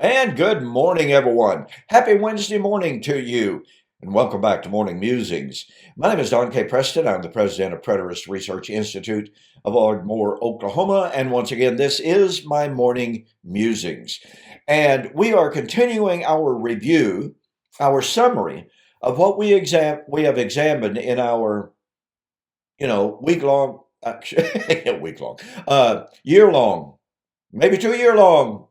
And good morning, everyone. Happy Wednesday morning to you, and welcome back to Morning Musings. My name is Don K. Preston. I'm the president of Preterist Research Institute of Ardmore, Oklahoma. And once again, this is my Morning Musings. And we are continuing our review, our summary of what we have examined in our, week long, week long, year long, maybe 2 year long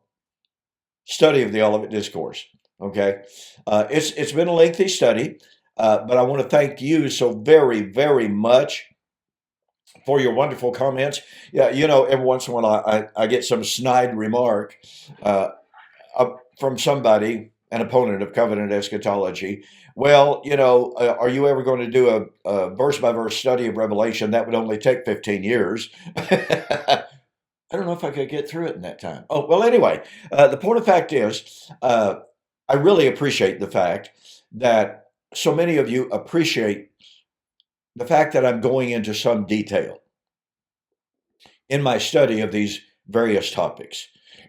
study of the Olivet Discourse. Okay, it's been a lengthy study, but I want to thank you so very, very much for your wonderful comments. Yeah, every once in a while I get some snide remark uh, from somebody, an opponent of covenant eschatology. Well, are you ever going to do a verse by verse study of Revelation? That would only take 15 years. I don't know if I could get through it in that time. Oh, well, anyway, the point of fact is, I really appreciate the fact that so many of you appreciate the fact that I'm going into some detail in my study of these various topics.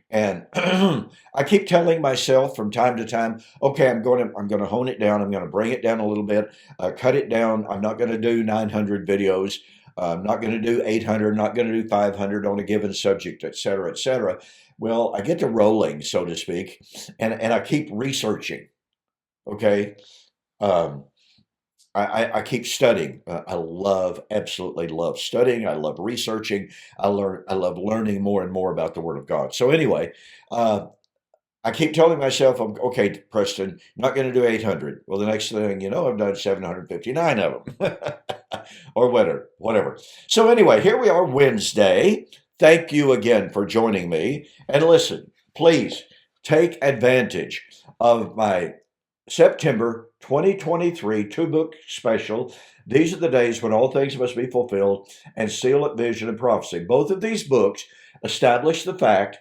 And I keep telling myself from time to time, okay, I'm going to hone it down. I'm going to bring it down a little bit, cut it down. I'm not going to do 900 videos. I'm not going to do 800, not going to do 500 on a given subject, et cetera, et cetera. Well, I get to rolling, so to speak, and I keep researching. Okay. Um, I keep studying. Absolutely love studying. I love researching. I love learning more and more about the Word of God. So anyway, uh, I keep telling myself, okay, Preston, not going to do 800. Well, the next thing you know, I've done 759 of them, or whatever. So anyway, here we are, Wednesday. Thank you again for joining me. And listen, please take advantage of my September 2023 two-book special. These are the days when all things must be fulfilled, and Seal It, Vision, and Prophecy. Both of these books establish the fact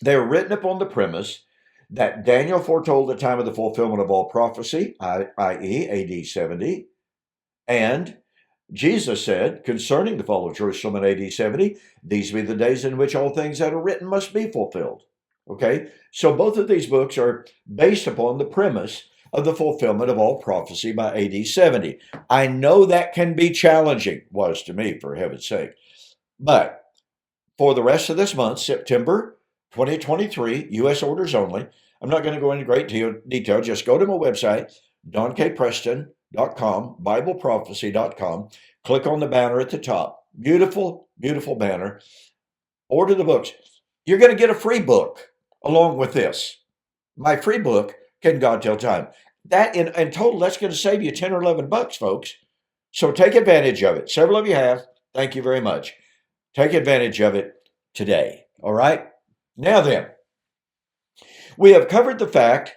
they were written upon the premise that Daniel foretold the time of the fulfillment of all prophecy, i.e., AD 70, and Jesus said concerning the fall of Jerusalem in AD 70, these be the days in which all things that are written must be fulfilled. Okay, so both of these books are based upon the premise of the fulfillment of all prophecy by AD 70. I know that can be challenging, was to me, for heaven's sake. But for the rest of this month, September 2023, U.S. orders only, I'm not going to go into great detail. Just go to my website, donkpreston.com, BibleProphecy.com. Click on the banner at the top. Beautiful, beautiful banner. Order the books. You're going to get a free book along with this. My free book, Can God Tell Time? That in total, that's going to save you 10 or 11 bucks, folks. So take advantage of it. Several of you have. Thank you very much. Take advantage of it today. All right? Now then, we have covered the fact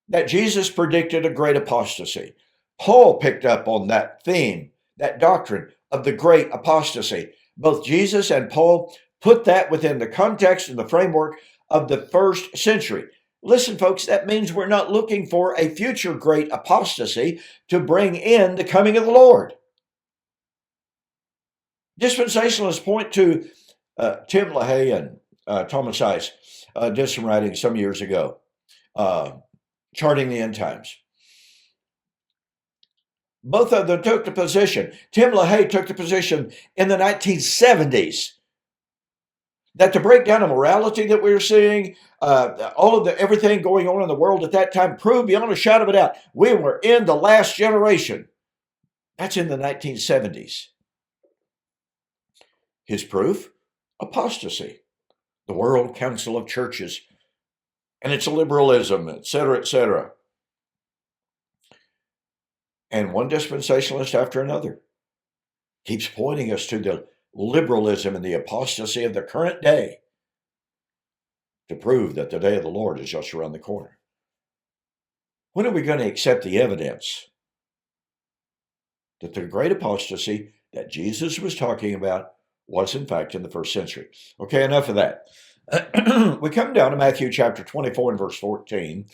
that Jesus predicted a great apostasy. Paul picked up on that theme, that doctrine of the great apostasy. Both Jesus and Paul put that within the context and the framework of the first century. Listen, folks, that means we're not looking for a future great apostasy to bring in the coming of the Lord. Dispensationalists point to Tim LaHaye and Thomas Ice did some writing some years ago, charting the end times. Both of them took the position. Tim LaHaye took the position in the 1970s that the breakdown of morality that we were seeing, all of everything going on in the world at that time proved beyond a shadow of a doubt we were in the last generation. That's in the 1970s. His proof? Apostasy. The World Council of Churches and its liberalism, et cetera, et cetera. And one dispensationalist after another keeps pointing us to the liberalism and the apostasy of the current day to prove that the day of the Lord is just around the corner. When are we going to accept the evidence that the great apostasy that Jesus was talking about was in fact in the first century? Okay, enough of that. We come down to Matthew chapter 24 and verse 14.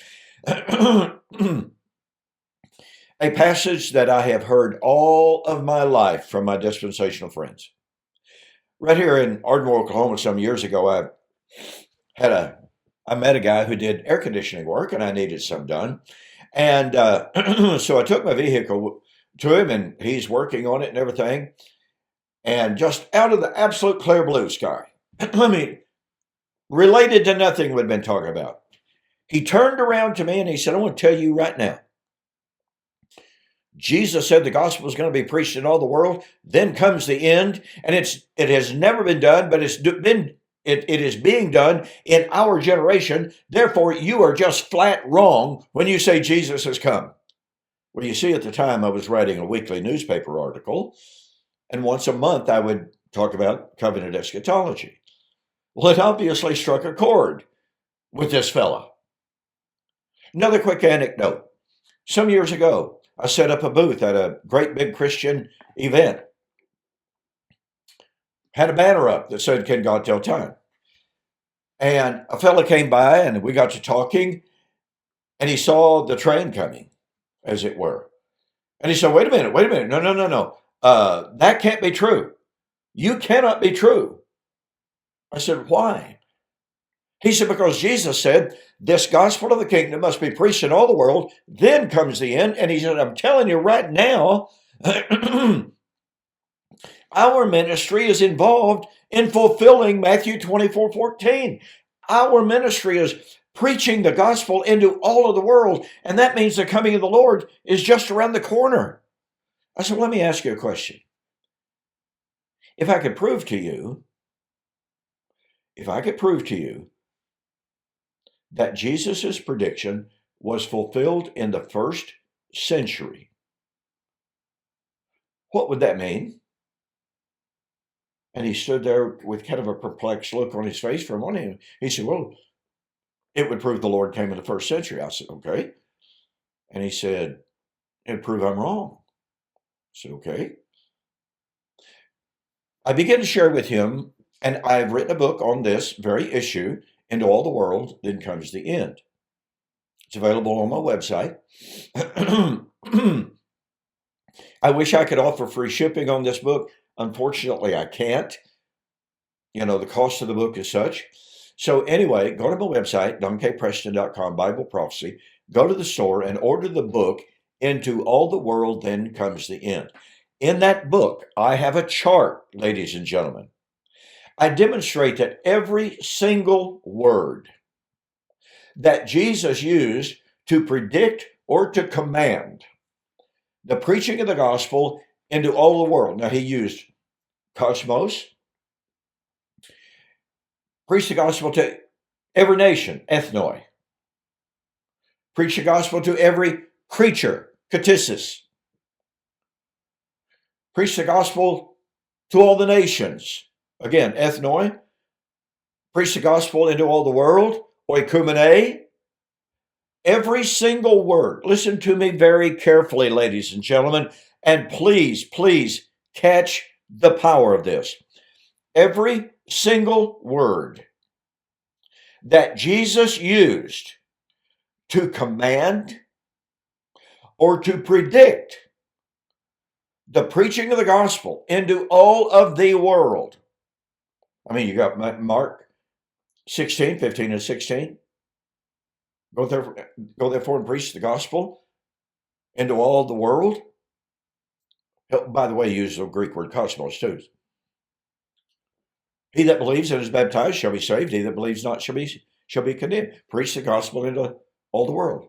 A passage that I have heard all of my life from my dispensational friends. Right here in Ardmore, Oklahoma, some years ago, I had I met a guy who did air conditioning work, and I needed some done. And so I took my vehicle to him, and he's working on it and everything. And just out of the absolute clear blue sky, I mean, related to nothing we'd been talking about, he turned around to me and he said, I want to tell you right now, Jesus said the gospel is going to be preached in all the world. Then comes the end, and it has never been done, but it is being done in our generation. Therefore, you are just flat wrong when you say Jesus has come. Well, you see, at the time I was writing a weekly newspaper article, and once a month I would talk about covenant eschatology. Well, it obviously struck a chord with this fella. Another quick anecdote. Some years ago, I set up a booth at a great big Christian event. Had a banner up that said, Can God Tell Time? And a fella came by and we got to talking, and he saw the train coming, as it were. And he said, wait a minute. No. That can't be true. You cannot be true. I said, why? He said, because Jesus said, this gospel of the kingdom must be preached in all the world, then comes the end. And he said, I'm telling you right now, our ministry is involved in fulfilling Matthew 24:14. Our ministry is preaching the gospel into all of the world, and that means the coming of the Lord is just around the corner. I said, let me ask you a question. If I could prove to you that Jesus' prediction was fulfilled in the first century, what would that mean? And he stood there with kind of a perplexed look on his face for a moment. He said, well, it would prove the Lord came in the first century. I said, okay. And he said, it would prove I'm wrong. I said, okay. I began to share with him, and I've written a book on this very issue, Into All the World, Then Comes the End. It's available on my website. I wish I could offer free shipping on this book. Unfortunately, I can't. The cost of the book is such. So anyway, go to my website, donkpreston.com, Bible Prophecy. Go to the store and order the book, Into All the World, Then Comes the End. In that book, I have a chart, ladies and gentlemen. I demonstrate that every single word that Jesus used to predict or to command the preaching of the gospel into all the world. Now, he used cosmos, preach the gospel to every nation, ethnoi. Preach the gospel to every creature, ktisis. Preach the gospel to all the nations, again, ethnoi. Preach the gospel into all the world, oikumene. Every single word. Listen to me very carefully, ladies and gentlemen, and please catch the power of this. Every single word that Jesus used to command or to predict the preaching of the gospel into all of the world. I mean, you got Mark 16, 15 and 16. Go therefore and preach the gospel into all the world. By the way, he uses the Greek word cosmos too. He that believes and is baptized shall be saved. He that believes not shall be condemned. Preach the gospel into all the world,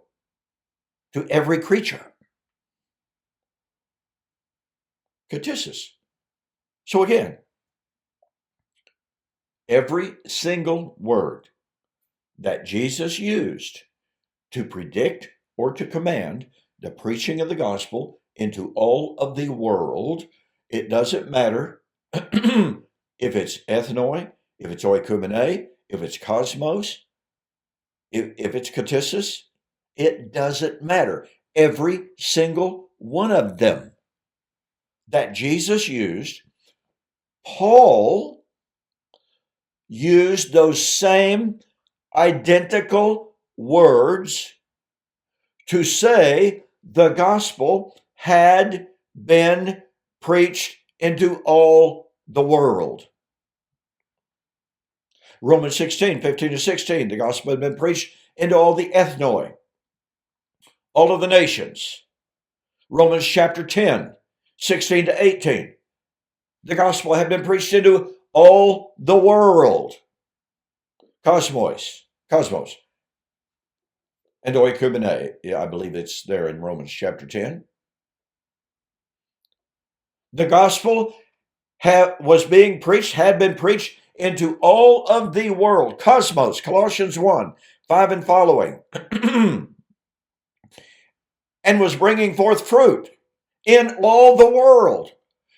to every creature. Ktisis. So again, every single word that Jesus used to predict or to command the preaching of the gospel into all of the world, it doesn't matter if it's ethnoi, if it's oikumene, if it's cosmos, if it's ktisis, it doesn't matter. Every single one of them that Jesus used, Paul used those same identical words to say the gospel had been preached into all the world. Romans 16, 15 to 16, the gospel had been preached into all the ethnoi, all of the nations. Romans chapter 10, 16 to 18, the gospel had been preached into all the world. Cosmos. And oikumene. Yeah, I believe it's there in Romans chapter 10. The gospel had been preached into all of the world. Cosmos, Colossians 1, 5 and following. And was bringing forth fruit in all the world.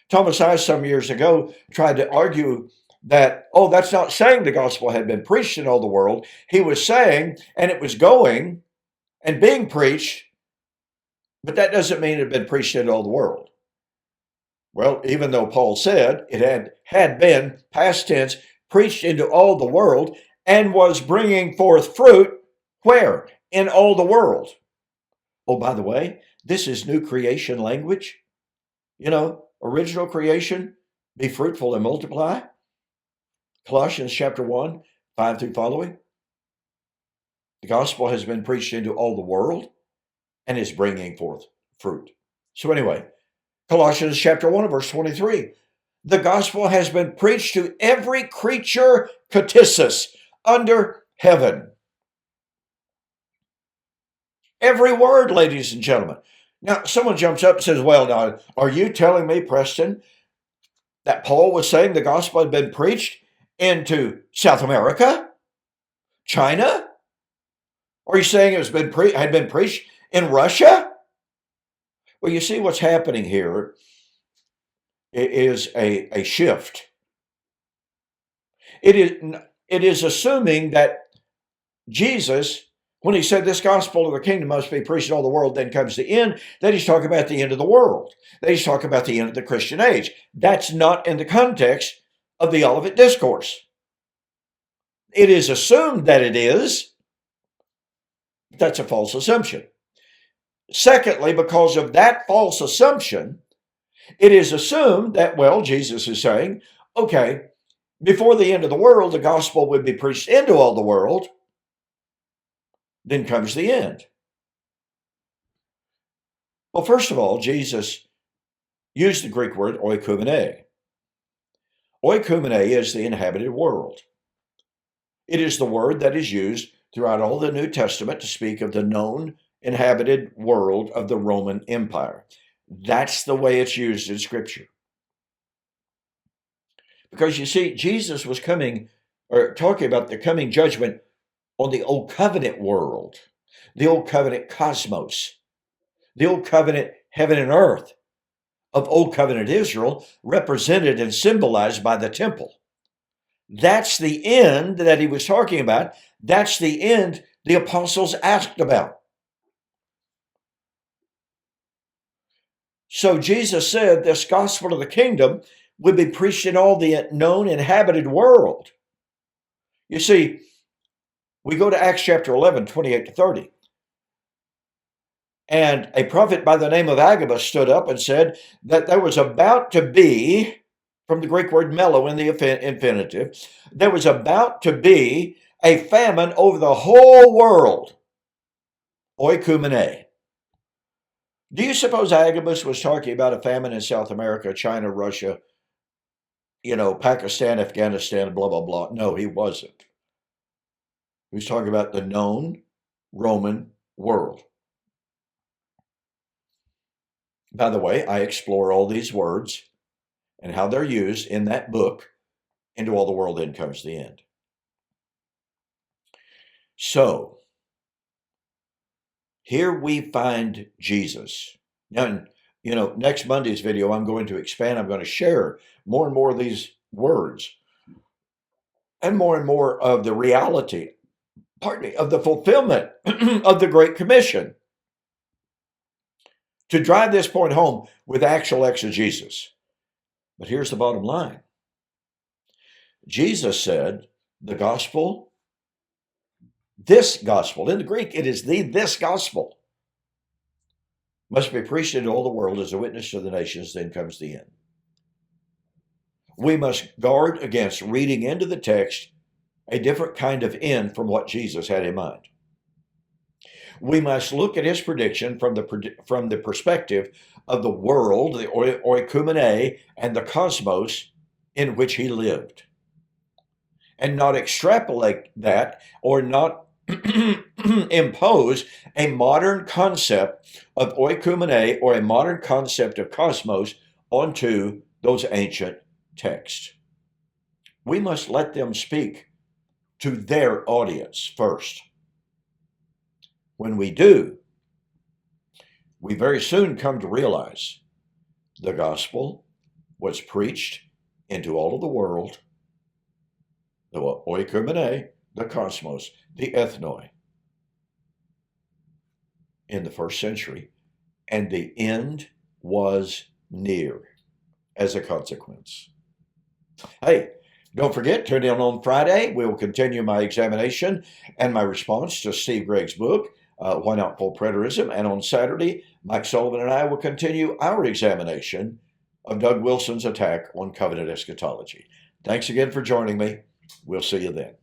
Thomas I, some years ago, tried to argue that, that's not saying the gospel had been preached in all the world. He was saying, and it was going and being preached, but that doesn't mean it had been preached in all the world. Well, even though Paul said it had been, past tense, preached into all the world and was bringing forth fruit, where? In all the world. Oh, by the way, this is new creation language. Original creation, be fruitful and multiply. Colossians chapter 1, 5 through following. The gospel has been preached into all the world and is bringing forth fruit. So anyway, Colossians chapter 1, verse 23. The gospel has been preached to every creature, ktissis, under heaven. Every word, ladies and gentlemen. Now, someone jumps up and says, well, now, are you telling me, Preston, that Paul was saying the gospel had been preached into South America, China? Or are you saying it had been preached in Russia? Well, you see what's happening here is a shift. It is assuming that Jesus, when he said this gospel of the kingdom must be preached in all the world, then comes the end, that he's talking about the end of the world. That he's talking about the end of the Christian age. That's not in the context of the Olivet Discourse. It is assumed that it is. That's a false assumption. Secondly, because of that false assumption, it is assumed that, Jesus is saying, okay, before the end of the world, the gospel would be preached into all the world. Then comes the end. Well, first of all, Jesus used the Greek word oikumene. Oikumene is the inhabited world. It is the word that is used throughout all the New Testament to speak of the known inhabited world of the Roman Empire. That's the way it's used in Scripture. Because you see, Jesus was talking about the coming judgment on the Old Covenant world, the Old Covenant cosmos, the Old Covenant heaven and earth of Old Covenant Israel, represented and symbolized by the temple. That's the end that he was talking about. That's the end the apostles asked about. So Jesus said this gospel of the kingdom would be preached in all the known inhabited world. You see, we go to Acts chapter 11, 28 to 30. And a prophet by the name of Agabus stood up and said that there was about to be, from the Greek word mello in the infinitive, there was about to be a famine over the whole world. Oikumene. Do you suppose Agabus was talking about a famine in South America, China, Russia, Pakistan, Afghanistan, blah, blah, blah? No, he wasn't. He was talking about the known Roman world. By the way, I explore all these words and how they're used in that book, Into All the World, Then Comes the End. So, here we find Jesus. Now, next Monday's video, I'm going to expand. I'm going to share more and more of these words and more of the reality, of the fulfillment of the Great Commission to drive this point home with actual exegesis. But here's the bottom line. Jesus said the gospel, this gospel, in the Greek, it is this gospel, must be preached into all the world as a witness to the nations, then comes the end. We must guard against reading into the text a different kind of end from what Jesus had in mind. We must look at his prediction from the perspective of the world, the oikumene, and the cosmos in which he lived, and not extrapolate that or not impose a modern concept of oikumene or a modern concept of cosmos onto those ancient texts. We must let them speak to their audience first. When we do, we very soon come to realize the gospel was preached into all of the world, the oikumene, the cosmos, the ethnoi, in the first century, and the end was near as a consequence. Hey, don't forget, tune in on Friday. We will continue my examination and my response to Steve Gregg's book, Why Not Full Preterism. And on Saturday, Mike Sullivan and I will continue our examination of Doug Wilson's attack on covenant eschatology. Thanks again for joining me. We'll see you then.